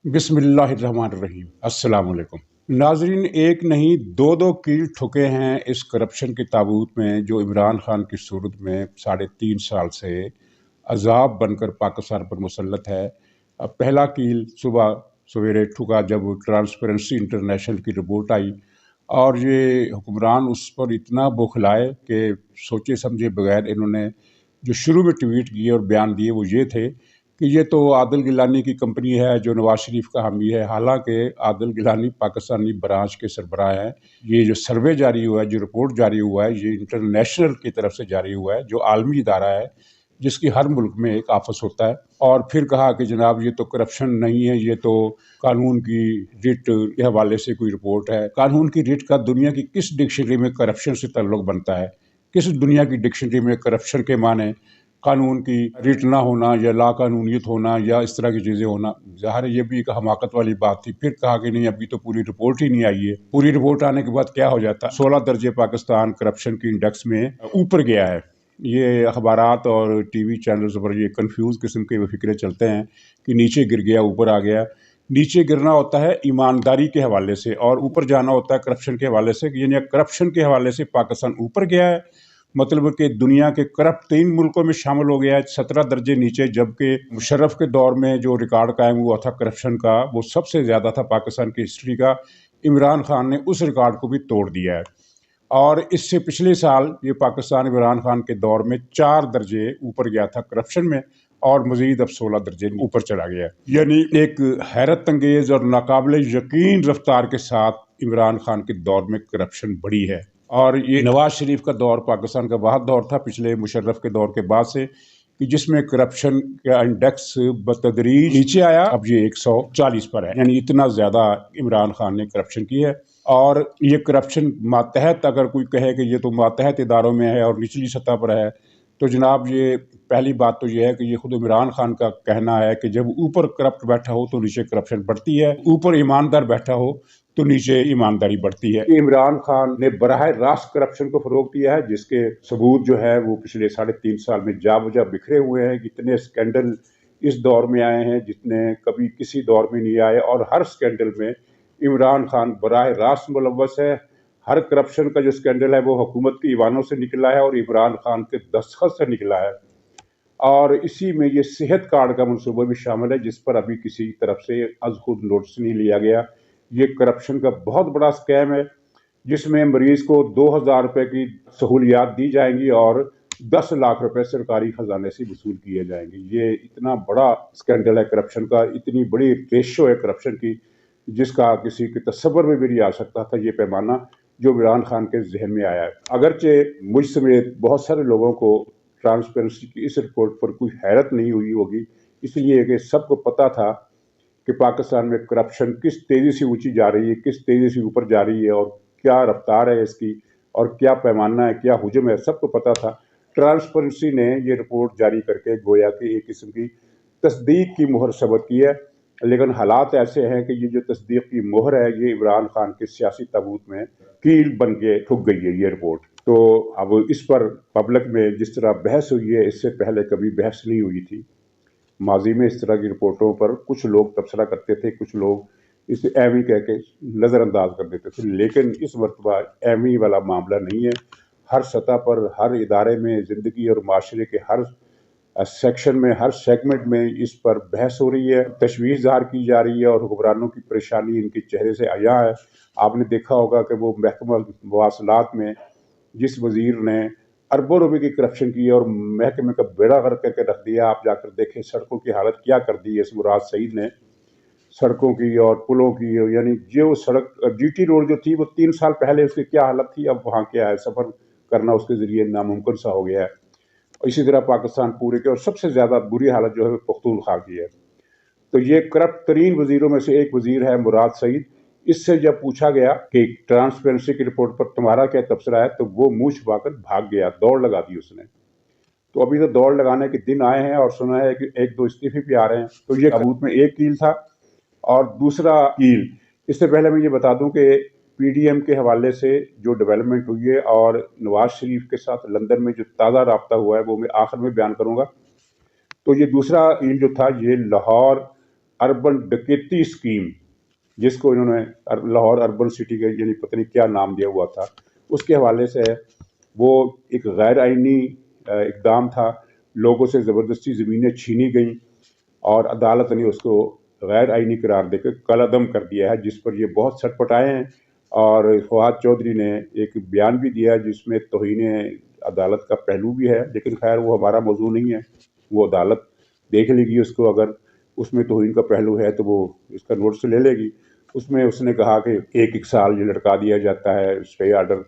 बिस्मिल्लाहिर्रहमानिर्रहीम। अस्सलाम वालेकुम नाजरीन। एक नहीं दो दो कील ठुके हैं इस करप्शन के ताबूत में जो इमरान खान की सूरत में 3.5 साल से अजाब बनकर पाकिस्तान पर मुसल्लत है। अब पहला कील सुबह सवेरे ठुका जब ट्रांसपेरेंसी इंटरनेशनल की रिपोर्ट आई और ये हुक्मरान उस पर इतना बौखलाए कि सोचे समझे बगैर इन्होंने जो शुरू में ट्वीट किए और बयान दिए वो ये थे कि ये तो आदिल गिलानी की कंपनी है जो नवाज शरीफ का हामी है। हालांकि आदिल गिलानी पाकिस्तानी ब्रांच के सरबराह हैं। ये जो सर्वे जारी हुआ है, जो रिपोर्ट जारी हुआ है, ये इंटरनेशनल की तरफ से जारी हुआ है, जो आलमी इदारा है जिसकी हर मुल्क में एक आफस होता है। और फिर कहा कि जनाब ये तो करप्शन नहीं है, ये तो कानून की रिट के हवाले से कोई रिपोर्ट है। कानून की रिट का दुनिया की किस डिक्शनरी में करप्शन से ताल्लुक बनता है? किस दुनिया की डिक्शनरी में करप्शन के माने कानून की रिट ना होना या लाकानूनियत होना या इस तरह की चीज़ें होना? ज़ाहिर है ये भी एक हमाकत वाली बात थी। फिर कहा कि नहीं, अभी तो पूरी रिपोर्ट ही नहीं आई है। पूरी रिपोर्ट आने के बाद क्या हो जाता? 16 दर्जे पाकिस्तान करप्शन की इंडेक्स में ऊपर गया है। ये अखबारात और टीवी चैनल्स पर ये कंफ्यूज किस्म के फिक्रे चलते हैं कि नीचे गिर गया ऊपर आ गया। नीचे गिरना होता है ईमानदारी के हवाले से और ऊपर जाना होता है करप्शन के हवाले से। यानी करप्शन के हवाले से पाकिस्तान ऊपर गया है, मतलब कि दुनिया के करप्ट 3 मुल्कों में शामिल हो गया है, 17 दर्जे नीचे। जबकि मुशर्रफ के दौर में जो रिकॉर्ड कायम हुआ था करप्शन का वो सबसे ज़्यादा था पाकिस्तान की हिस्ट्री का। इमरान खान ने उस रिकॉर्ड को भी तोड़ दिया है। और इससे पिछले साल ये पाकिस्तान इमरान खान के दौर में 4 दर्जे ऊपर गया था करप्शन में और मजीद अब 16 दर्जे ऊपर चला गया। यानी एक हैरत अंगेज और नाकाबिले यकीन रफ्तार के साथ इमरान खान के दौर में करप्शन बढ़ी है। और ये नवाज शरीफ का दौर पाकिस्तान का वह दौर था पिछले मुशर्रफ के दौर के बाद से कि जिसमें करप्शन का इंडेक्स बतदरीज नीचे आया। अब ये 140 पर है, यानी इतना ज़्यादा इमरान खान ने करप्शन की है। और ये करप्शन मातहत अगर कोई कहे कि ये तो मातहत इदारों में है और निचली सतह पर है, तो जनाब ये पहली बात तो ये है कि ये खुद इमरान खान का कहना है कि जब ऊपर करप्ट बैठा हो तो नीचे करप्शन बढ़ती है, ऊपर ईमानदार बैठा हो तो नीचे ईमानदारी बढ़ती है। इमरान खान ने बराह रास्त करप्शन को फरोग दिया है, जिसके सबूत जो है वो पिछले 3.5 साल में जा बजा बिखरे हुए हैं। इतने स्कैंडल इस दौर में आए हैं जितने कभी किसी दौर में नहीं आए, और हर स्कैंडल में इमरान खान बराह रास्त मुलव्वस है। हर करप्शन का जो स्कैंडल है वो हुकूमत के ईवानों से निकला है और इमरान खान के दस्तखत से निकला है। और इसी में ये सेहत कार्ड का मनसूबा भी शामिल है, जिस पर अभी किसी तरफ से अज खुद नोटिस नहीं लिया गया। ये करप्शन का बहुत बड़ा स्कैम है जिसमें मरीज को 2,000 रुपये की सहूलियात दी जाएंगी और 10 लाख रुपए सरकारी खजाने से वसूल किए जाएंगे। ये इतना बड़ा स्कैंडल है करप्शन का, इतनी बड़ी रेशो है करप्शन की जिसका किसी के तस्वर में भी नहीं आ सकता था ये पैमाना जो इमरान खान के जहन में आया है। अगरचे मुझ समेत बहुत सारे लोगों को ट्रांसपेरेंसी की इस रिपोर्ट पर कोई हैरत नहीं हुई होगी, इसलिए कि सबको पता था कि पाकिस्तान में करप्शन किस तेज़ी से ऊंची जा रही है, किस तेज़ी से ऊपर जा रही है और क्या रफ्तार है इसकी और क्या पैमाना है, क्या हुजम है, सबको पता था। ट्रांसपेरेंसी ने ये रिपोर्ट जारी करके गोया कि एक किस्म की तस्दीक की मोहर सबत की है। लेकिन हालात ऐसे हैं कि ये जो तस्दीक की मोहर है ये इमरान खान के सियासी ताबूत में कील बन के ठुक गई है ये रिपोर्ट। तो अब इस पर पब्लिक में जिस तरह बहस हुई है, इससे पहले कभी बहस नहीं हुई थी। माजी में इस तरह की रिपोर्टों पर कुछ लोग तबसरा करते थे, कुछ लोग इसे एवी कह के नज़रअंदाज कर देते थे, लेकिन इस मरतबा एवी वाला मामला नहीं है। हर सतह पर, हर इदारे में, ज़िंदगी और माशरे के हर सेक्शन में, हर सेगमेंट में इस पर बहस हो रही है, तशवीश ज़ाहिर की जा रही है और हुक्मरानों की परेशानी इनके चेहरे से आया है। आपने देखा होगा कि वो महकमा मवासलात में जिस वज़ीर ने अरबों रुपए की करप्शन की और महकमे का बेड़ा गर्क करके रख दिया, आप जाकर देखें सड़कों की हालत क्या कर दी है इस मुराद सईद ने, सड़कों की और पुलों की। यानी जो सड़क जीटी रोड जो थी वो 3 साल पहले उसकी क्या हालत थी, अब वहाँ क्या है, सफ़र करना उसके ज़रिए नामुमकिन सा हो गया है। इसी तरह पाकिस्तान पूरे के और सबसे ज़्यादा बुरी हालत जो है पख्तूनख्वा की है। तो ये करप्ट तरीन वज़ीरों में से एक वज़ीर है मुराद सईद। इससे जब पूछा गया कि ट्रांसपेरेंसी की रिपोर्ट पर तुम्हारा क्या तबसरा है, तो वो मुंह छुपाकर भाग गया, दौड़ लगा दी उसने। तो अभी तो दौड़ लगाने के दिन आए हैं और सुना है कि 1-2 इस्तीफे भी आ रहे हैं। तो ये सबूत में एक कील था। और दूसरा कील, इससे पहले मैं ये बता दूं कि पीडीएम के हवाले से जो डेवलपमेंट हुई है और नवाज शरीफ के साथ लंदन में जो ताज़ा राब्ता हुआ है वो मैं आखिर में बयान करूंगा। तो ये दूसरा कील जो था ये लाहौर अर्बन डकैती स्कीम, जिसको इन्होंने लाहौर अर्बन सिटी के यानी पता नहीं क्या नाम दिया हुआ था, उसके हवाले से वो एक गैर आइनी इकदाम था। लोगों से ज़बरदस्ती ज़मीनें छीनी गईं और अदालत ने उसको गैर आइनी करार देकर कलअदम कर दिया है, जिस पर ये बहुत छटपटाए हैं। और फवाद चौधरी ने एक बयान भी दिया जिसमें तौहीन अदालत का पहलू भी है, लेकिन खैर वो हमारा मौजू नहीं है, वो अदालत देख लेगी उसको। अगर उसमें तौहीन का पहलू है तो वो इसका नोट्स ले लेगी। उसमें उसने कहा कि एक एक साल ये लटका दिया जाता है स्टे आर्डर।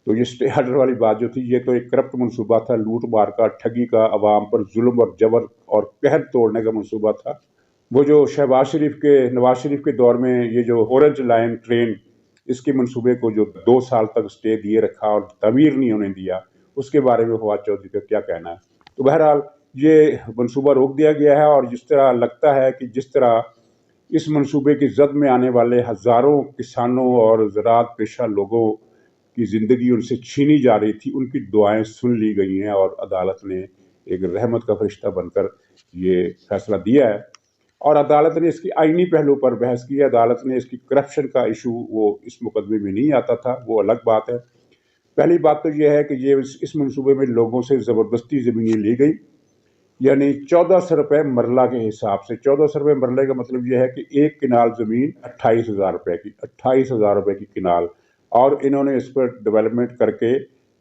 तो ये स्टे आर्डर वाली बात जो थी, ये तो एक करप्ट मनसूबा था, लूट मार का, ठगी का, अवाम पर जुल्म और जबर और कहर तोड़ने का मनसूबा था। वो जो शहबाज शरीफ के, नवाज शरीफ के दौर में ये जो ऑरेंज लाइन ट्रेन, इसके मनसूबे को जो 2 साल तक स्टे दिए रखा और तमीर नहीं होने दिया, उसके बारे में फवाद चौधरी का क्या कहना है। तो बहरहाल ये मनसूबा रोक दिया गया है, और जिस तरह लगता है कि जिस तरह इस मनसूबे की जद में आने वाले हज़ारों किसानों और ज़राअत पेशा लोगों की ज़िंदगी उनसे छीनी जा रही थी, उनकी दुआएं सुन ली गई हैं और अदालत ने एक रहमत का फरिश्ता बनकर ये फैसला दिया है। और अदालत ने इसकी आइनी पहलू पर बहस की है। अदालत ने इसकी करप्शन का इशू वो इस मुकदमे में नहीं आता था, वो अलग बात है। पहली बात तो ये है कि ये इस मनसूबे में लोगों से ज़बरदस्ती ज़मीनें ली गई, यानी 1400 रुपये मरला के हिसाब से। 1400 रुपये मरले का मतलब यह है कि एक किनाल ज़मीन 28,000 रुपये की, 28,000 रुपये की किनाल। और इन्होंने इस पर डेवलपमेंट करके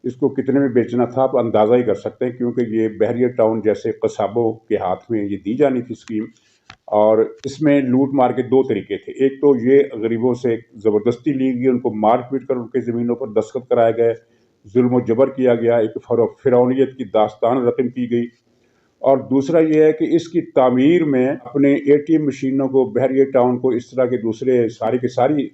इसको कितने में बेचना था आप अंदाज़ा ही कर सकते हैं, क्योंकि ये बहरिया टाउन जैसे कसाबों के हाथ में ये दी जानी थी स्कीम। और इसमें लूट मार के 2 तरीके थे। एक तो ये गरीबों से ज़बरदस्ती ली गई, उनको मार पीट कर उनके ज़मीनों पर दस्तखत कराए गए, जुल्म और जबर किया गया, एक फ़िरौनियत की दास्तान रकम की गई। और दूसरा ये है कि इसकी तामीर में अपने एटीएम मशीनों को, बहरिया टाउन को, इस तरह के दूसरे सारी के सारी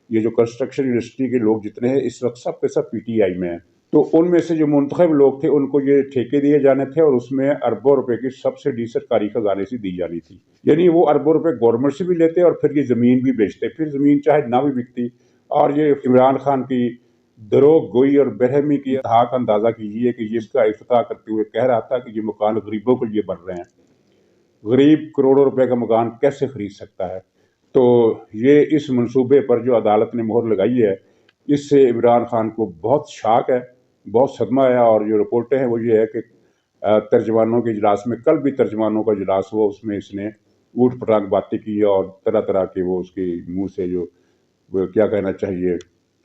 ये जो कंस्ट्रक्शन इंडस्ट्री के लोग जितने हैं इस वक्त सब के सब पीटीआई में हैं। तो उनमें से जो मुंतखब लोग थे उनको ये ठेके दिए जाने थे, और उसमें अरबों रुपए की सब्सिडी सरकारी खजाने से दी जानी थी। यानी वो अरबों रुपए गवर्नमेंट से भी लेते और फिर ये ज़मीन भी बेचते, फिर ज़मीन चाहे ना भी बिकती। और ये इमरान खान की दरोग गोई और बरहमी की अथाह का अंदाज़ा कीजिए कि ये इसका इफ्तिताह करते हुए कह रहा था कि ये मकान गरीबों के लिए बन रहे हैं। गरीब करोड़ों रुपए का मकान कैसे खरीद सकता है। तो ये इस मंसूबे पर जो अदालत ने मोहर लगाई है, इससे इमरान खान को बहुत शाक है, बहुत सदमा है। और जो रिपोर्टें हैं वो ये है कि तर्जमानों के इजलास में, कल भी तर्जमानों का इजलास हुआ, उसमें इसने ऊट पटांग बातें की और तरह तरह के वो उसके मुंह से जो वो क्या कहना चाहिए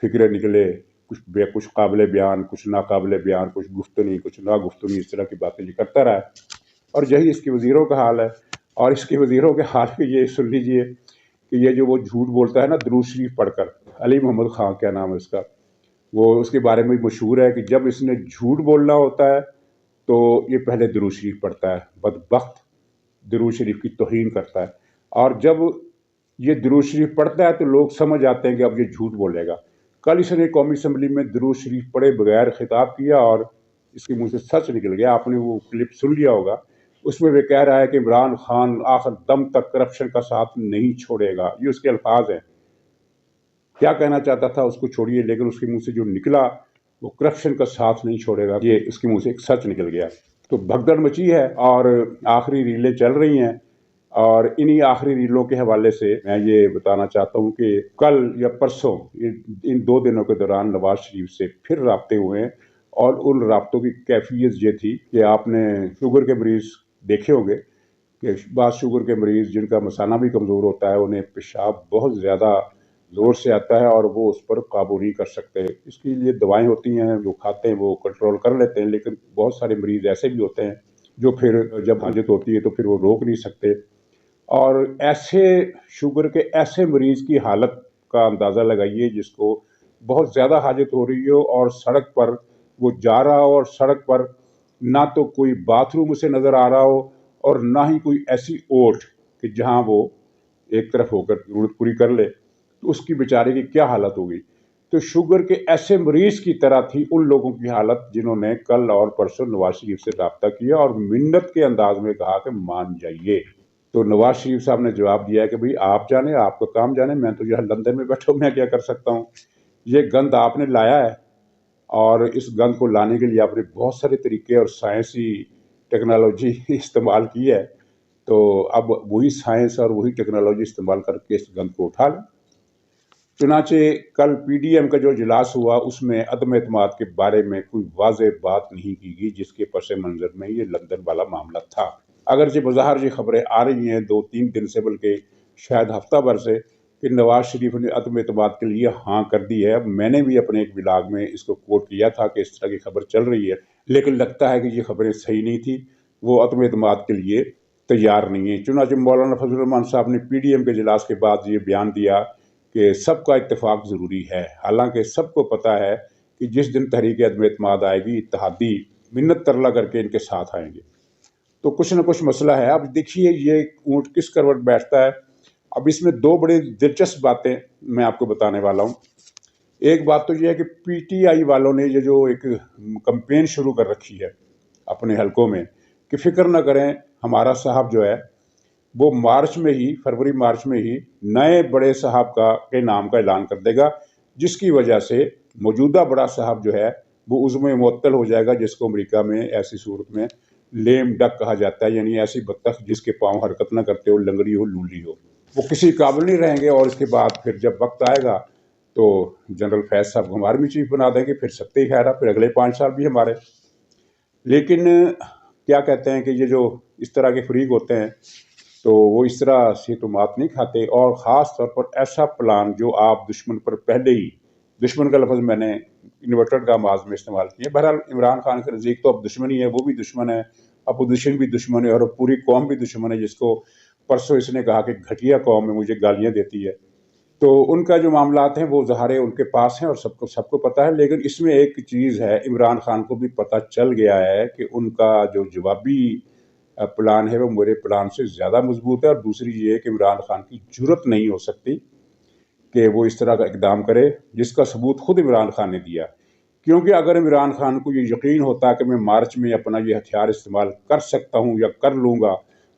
फिक्रे निकले, कुछ काबिल बयान, कुछ नाकाबिल बयान, कुछ गुफ्तनी, कुछ ना गुफ्तनी, इस तरह की बातें ये करता रहा है। और यही इसके वज़ीरों का हाल है। और इसके वज़ीरों के हाल के ये सुन लीजिए कि ये जो वो झूठ बोलता है ना दुरूद शरीफ पढ़कर, अली मोहम्मद खां क्या नाम है उसका, वो उसके बारे में मशहूर है कि जब इसने झूठ बोलना होता है तो ये पहले दुरूद शरीफ पढ़ता है, बदबख्त दुरूद शरीफ की तौहीन करता है। और जब ये दुरूद शरीफ पढ़ता है तो लोग समझ आते हैं कि अब ये झूठ बोलेगा। कल इसने कौमी असम्बली में दुरूद शरीफ पढ़े बगैर खिताब किया और इसके मुंह से सच निकल गया। आपने वो क्लिप सुन लिया होगा। उसमें वे कह रहा है कि इमरान खान आखिर दम तक करप्शन का साथ नहीं छोड़ेगा, ये उसके अल्फाज हैं। क्या कहना चाहता था उसको छोड़िए, लेकिन उसके मुंह से जो निकला वो करप्शन का साथ नहीं छोड़ेगा, ये इसके मुंह से एक सच निकल गया। तो भगदड़ मची है और आखिरी रीलें चल रही हैं। और इन्हीं आखिरी रीलों के हवाले से मैं ये बताना चाहता हूँ कि कल या परसों इन 2 दिनों के दौरान नवाज शरीफ से फिर राब्ते हुए हैं। और उन राब्तों की कैफियत ये थी कि आपने शुगर के मरीज़ देखे होंगे कि बाद शुगर के मरीज़ जिनका मसाना भी कमज़ोर होता है, उन्हें पेशाब बहुत ज़्यादा ज़ोर से आता है और वो उस पर काबू नहीं कर सकते। इसके लिए दवाएं होती हैं, जो खाते हैं वो कंट्रोल कर लेते हैं, लेकिन बहुत सारे मरीज़ ऐसे भी होते हैं जो फिर जब हाजत होती है तो फिर वो रोक नहीं सकते। और ऐसे शुगर के ऐसे मरीज़ की हालत का अंदाज़ा लगाइए जिसको बहुत ज़्यादा हाजत हो रही हो और सड़क पर वो जा रहा हो, और सड़क पर ना तो कोई बाथरूम उसे नज़र आ रहा हो और ना ही कोई ऐसी ओट कि जहाँ वो एक तरफ होकर ज़रूरत पूरी कर ले, तो उसकी बेचारे की क्या हालत होगी। तो शुगर के ऐसे मरीज़ की तरह थी उन लोगों की हालत जिन्होंने कल और परसों नवाज शरीफ से रब्ता किया और मिन्नत के अंदाज में कहा कि मान जाइए। तो नवाज शरीफ साहब ने जवाब दिया है कि भाई आप जाने, आपका काम जाने, मैं तो यहाँ लंदन में बैठा हूँ, मैं क्या कर सकता हूँ। ये गंद आपने लाया है और इस गंद को लाने के लिए आपने बहुत सारे तरीके और साइंसी टेक्नोलॉजी इस्तेमाल की है, تو اب وہی سائنس اور وہی ٹیکنالوجی استعمال کر کے اس گند کو اٹھا لیں۔ چنانچہ کل پی ڈی ایم کا جو اجلاس ہوا اس میں عدم اعتماد کے بارے میں کوئی واضح بات نہیں کی گئی، جس کے پس منظر میں یہ لندن والا معاملہ تھا۔ اگرچہ بظاہر یہ خبریں آ رہی ہیں 2-3 دن سے، بلکہ شاید ہفتہ بھر سے، کہ نواز شریف نے عدم اعتماد کے لیے ہاں کر دی ہے۔ میں نے بھی اپنے ایک بلاگ میں اس کو کوٹ کیا تھا کہ اس طرح کی خبر چل رہی ہے، لیکن لگتا ہے کہ یہ خبریں صحیح نہیں تھی، وہ عدم اعتماد کے لیے تیار نہیں ہیں۔ چنانچہ مولانا فضل الرحمان صاحب نے پی ڈی ایم کے اجلاس کے بعد یہ بیان دیا کہ سب کا اتفاق ضروری ہے، حالانکہ سب کو پتہ ہے کہ جس دن تحریک عدم اعتماد آئے گی اتحادی منت ترلا کر کے ان کے ساتھ آئیں گے، تو کچھ نہ کچھ مسئلہ ہے۔ اب دیکھیے یہ اونٹ کس کروٹ بیٹھتا ہے۔ اب اس میں 2 بڑی دلچسپ باتیں میں آپ کو بتانے والا ہوں۔ ایک بات تو یہ ہے کہ پی ٹی آئی والوں نے یہ جو ایک کمپین شروع کر رکھی ہے اپنے حلقوں میں کہ فکر نہ کریں، ہمارا صاحب جو ہے وہ فروری مارچ میں ہی نئے بڑے صاحب کے نام کا اعلان کر دے گا، جس کی وجہ سے موجودہ بڑا صاحب جو ہے وہ عزم معطل ہو جائے گا، جس کو امریکہ میں ایسی صورت میں لیم ڈک کہا جاتا ہے، یعنی ایسی بطخ جس کے پاؤں حرکت نہ کرتے ہو، لنگڑی ہو، لولی ہو، وہ کسی قابل نہیں رہیں گے۔ اور اس کے بعد پھر جب وقت آئے گا تو جنرل فیض صاحب کو ہم آرمی چیف بنا دیں گے، پھر سکتے ہی خیر ہے، پھر اگلے 5 سال بھی ہمارے۔ لیکن کیا کہتے ہیں کہ یہ جو اس طرح کے فریق ہوتے ہیں تو وہ اس طرح سے تو مات نہیں کھاتے، اور خاص طور پر ایسا پلان جو آپ دشمن پر پہلے ہی، دشمن کا لفظ میں نے انورٹڈ کاماز میں استعمال کیا۔ بہرحال عمران خان کے نزدیک تو اب دشمن ہی ہے، وہ بھی دشمن ہے، اپوزیشن بھی دشمن ہے، اور پوری قوم بھی دشمن ہے، جس کو پرسوں اس نے کہا کہ گھٹیا قوم ہے، مجھے گالیاں دیتی ہے۔ تو ان کا جو معاملات ہیں وہ ظاہر ان کے پاس ہیں اور سب کو پتہ ہے۔ لیکن اس میں ایک چیز ہے، عمران خان کو بھی پتہ چل گیا ہے کہ ان کا جو جوابی پلان ہے وہ میرے پلان سے زیادہ مضبوط ہے، اور دوسری یہ کہ عمران خان کی جرت نہیں ہو سکتی کہ وہ اس طرح کا اقدام کرے، جس کا ثبوت خود عمران خان نے دیا۔ کیونکہ اگر عمران خان کو یہ یقین ہوتا کہ میں مارچ میں اپنا یہ ہتھیار استعمال کر سکتا ہوں یا کر لوں گا،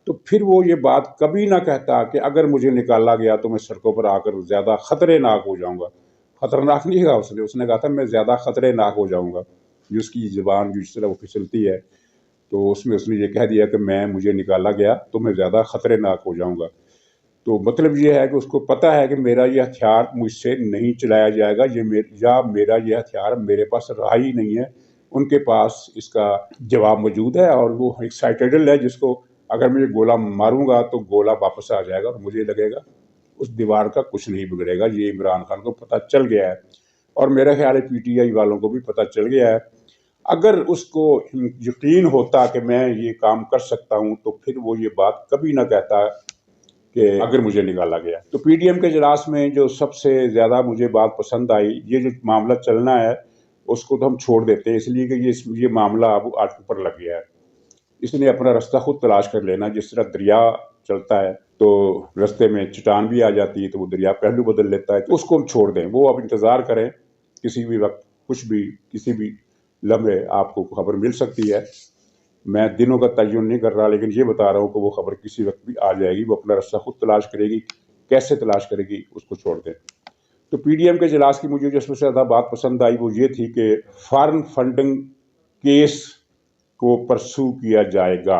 تو پھر وہ یہ بات کبھی نہ کہتا کہ اگر مجھے نکالا گیا تو میں سڑکوں پر آ کر زیادہ خطرے ناک ہو جاؤں گا۔ خطرناک نہیں کہا اس نے کہا تھا میں زیادہ خطرے ناک ہو جاؤں گا۔ جس کی زبان جس طرح وہ پھسلتی ہے، تو اس میں اس نے یہ کہہ دیا کہ مجھے نکالا گیا تو میں زیادہ خطرے ناک ہو جاؤں گا۔ تو مطلب یہ ہے کہ اس کو پتہ ہے کہ میرا یہ ہتھیار مجھ سے نہیں چلایا جائے گا، میرا یہ ہتھیار میرے پاس رہا ہی نہیں ہے، ان کے پاس اس کا جواب موجود ہے، اور وہ ایک سائٹیڈل ہے جس کو اگر میں یہ گولہ ماروں گا تو گولہ واپس آ جائے گا اور مجھے لگے گا اس دیوار کا کچھ نہیں بگڑے گا۔ یہ عمران خان کو پتہ چل گیا ہے، اور میرا خیال ہے پی ٹی آئی والوں کو بھی پتہ چل گیا ہے۔ اگر اس کو یقین ہوتا کہ میں یہ کام کر سکتا ہوں تو پھر وہ یہ بات کبھی نہ کہتا کہ اگر مجھے نکالا گیا۔ تو پی ڈی ایم کے اجلاس میں جو سب سے زیادہ مجھے بات پسند آئی، یہ جو معاملہ چلنا ہے اس کو تو ہم چھوڑ دیتے ہیں، اس لیے کہ یہ معاملہ اب آٹھ پر لگ گیا ہے۔ اس نے اپنا رستہ خود تلاش کر لینا، جس طرح دریا چلتا ہے تو رستے میں چٹان بھی آ جاتی ہے تو وہ دریا پہلو بدل لیتا ہے، تو اس کو ہم چھوڑ دیں، وہ اب انتظار کریں، کسی بھی وقت کسی بھی لمحے آپ کو خبر مل سکتی ہے۔ میں دنوں کا تعین نہیں کر رہا، لیکن یہ بتا رہا ہوں کہ وہ خبر کسی وقت بھی آ جائے گی، وہ اپنا رستہ خود تلاش کرے گی، کیسے تلاش کرے گی اس کو چھوڑ دیں۔ تو پی ڈی ایم کے اجلاس کی مجھے جو سب سے زیادہ بات پسند آئی وہ یہ تھی کہ فارن فنڈنگ کیس کو پرسو کیا جائے گا۔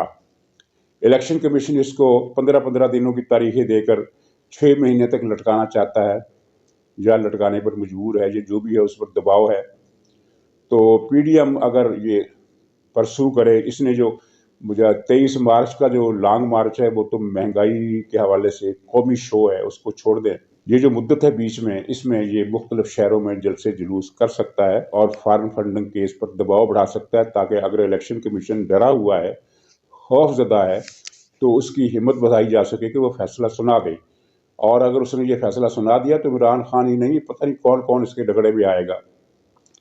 الیکشن کمیشن اس کو 15 دنوں کی تاریخیں دے کر 6 مہینے تک لٹکانا چاہتا ہے، یا لٹکانے پر مجبور ہے، یہ جو بھی ہے اس پر دباؤ ہے۔ تو پی ڈی ایم اگر یہ پرسو کرے، اس نے جو 23 مارچ کا جو لانگ مارچ ہے وہ تو مہنگائی کے حوالے سے قومی شو ہے، اس کو چھوڑ دیں۔ یہ جو مدت ہے بیچ میں، اس میں یہ مختلف شہروں میں جلسے جلوس کر سکتا ہے اور فارن فنڈنگ کیس پر دباؤ بڑھا سکتا ہے، تاکہ اگر الیکشن کمیشن ڈرا ہوا ہے، خوف زدہ ہے، تو اس کی ہمت بڑھائی جا سکے کہ وہ فیصلہ سنا دے۔ اور اگر اس نے یہ فیصلہ سنا دیا تو عمران خان ہی نہیں، پتہ نہیں کون کون اس کے ڈگڑے میں آئے گا۔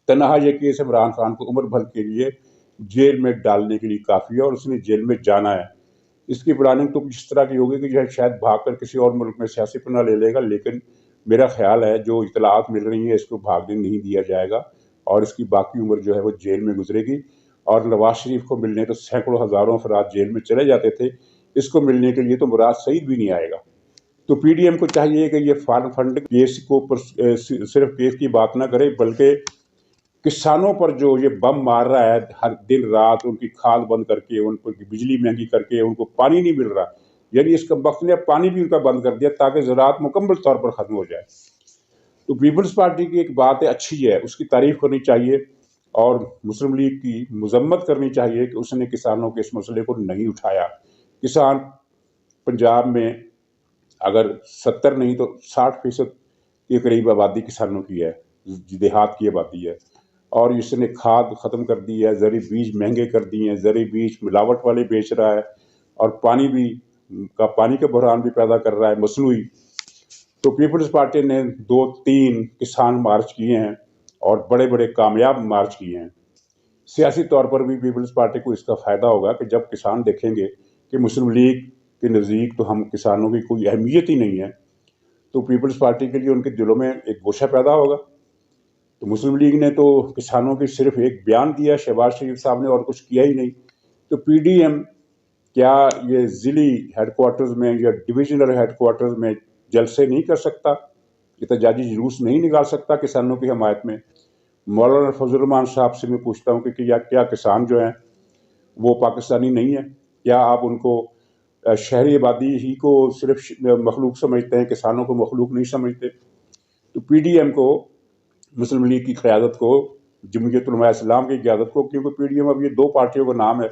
تنہا یہ کیس عمران خان کو عمر بھر کے لیے جیل میں ڈالنے کے لیے کافی ہے، اور اس نے جیل میں جانا ہے۔ اس کی پلاننگ تو اس طرح کی ہوگی کہ یہ شاید بھاگ کر کسی اور ملک میں سیاسی پناہ لے لے گا، لیکن میرا خیال ہے جو اطلاعات مل رہی ہیں اس کو بھاگنے نہیں دیا جائے گا، اور اس کی باقی عمر جو ہے وہ جیل میں گزرے گی۔ اور نواز شریف کو ملنے تو سینکڑوں ہزاروں افراد جیل میں چلے جاتے تھے، اس کو ملنے کے لیے تو مراد سعید بھی نہیں آئے گا۔ تو پی ڈی ایم کو چاہیے کہ یہ فارن فنڈ کیس کو صرف کیس کی بات نہ کرے، بلکہ کسانوں پر جو یہ بم مار رہا ہے ہر دن رات، ان کی کھاد بند کر کے، ان پر بجلی مہنگی کر کے، ان کو پانی نہیں مل رہا، یعنی اس کمبخت نے پانی بھی ان کا بند کر دیا تاکہ زراعت مکمل طور پر ختم ہو جائے۔ تو پیپلز پارٹی کی ایک بات ہے، اچھی ہے، اس کی تعریف کرنی چاہیے، اور مسلم لیگ کی مذمت کرنی چاہیے کہ اس نے کسانوں کے اس مسئلے کو نہیں اٹھایا۔ کسان پنجاب میں اگر 70 نہیں تو 60% کے قریب آبادی کسانوں کی ہے، دیہات کی آبادی ہے، اور اس نے کھاد ختم کر دی ہے، زرعی بیج مہنگے کر دیے ہیں، زرعی بیج ملاوٹ والے بیچ رہا ہے، اور پانی کا بحران بھی پیدا کر رہا ہے مصنوعی۔ تو پیپلز پارٹی نے 2-3 کسان مارچ کیے ہیں اور بڑے بڑے کامیاب مارچ کیے ہیں۔ سیاسی طور پر بھی پیپلز پارٹی کو اس کا فائدہ ہوگا کہ جب کسان دیکھیں گے کہ مسلم لیگ کے نزدیک تو ہم کسانوں کی کوئی اہمیت ہی نہیں ہے، تو پیپلز پارٹی کے لیے ان کے دلوں میں ایک گوشہ پیدا ہوگا۔ تو مسلم لیگ نے تو کسانوں کی صرف ایک بیان دیا شہباز شریف صاحب نے، اور کچھ کیا ہی نہیں۔ تو پی ڈی ایم کیا یہ ضلعی ہیڈ کوارٹرز میں یا ڈویژنل ہیڈ کوارٹرز میں جلسے نہیں کر سکتا، احتجاجی جلوس نہیں نکال سکتا کسانوں کی حمایت میں؟ مولانا فضل الرحمان صاحب سے میں پوچھتا ہوں کہ کیا کسان جو ہیں وہ پاکستانی نہیں ہیں؟ کیا آپ ان کو شہری آبادی ہی کو صرف مخلوق سمجھتے ہیں، کسانوں کو مخلوق نہیں سمجھتے؟ تو پی ڈی ایم کو، مسلم لیگ کی قیادت کو، جمعیت علماء اسلام کی قیادت کو، کیونکہ پی ڈی ایم اب یہ 2 پارٹیوں کا نام ہے،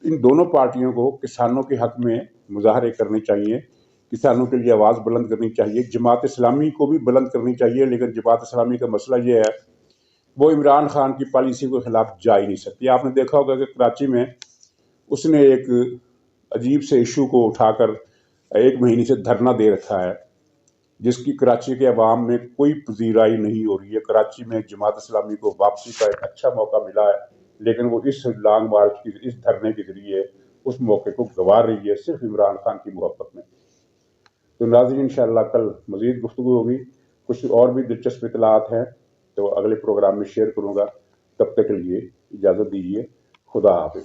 ان دونوں پارٹیوں کو کسانوں کے حق میں مظاہرے کرنے چاہیے، کسانوں کے لیے آواز بلند کرنی چاہیے۔ جماعت اسلامی کو بھی بلند کرنی چاہیے، لیکن جماعت اسلامی کا مسئلہ یہ ہے وہ عمران خان کی پالیسی کے خلاف جا ہی نہیں سکتی۔ آپ نے دیکھا ہوگا کہ کراچی میں اس نے ایک عجیب سے ایشو کو اٹھا کر 1 مہینے سے دھرنا دے رکھا ہے، جس کی کراچی کے عوام میں کوئی پذیرائی نہیں ہو رہی ہے۔ کراچی میں جماعت اسلامی کو واپسی کا ایک اچھا موقع ملا ہے، لیکن وہ اس لانگ مارچ کی، اس دھرنے کے ذریعے اس موقع کو گنوا رہی ہے صرف عمران خان کی محبت میں۔ تو ناظرین، انشاءاللہ کل مزید گفتگو ہوگی، کچھ اور بھی دلچسپ اطلاعات ہیں تو اگلے پروگرام میں شیئر کروں گا۔ تب تک کے لیے اجازت دیجیے، خدا حافظ۔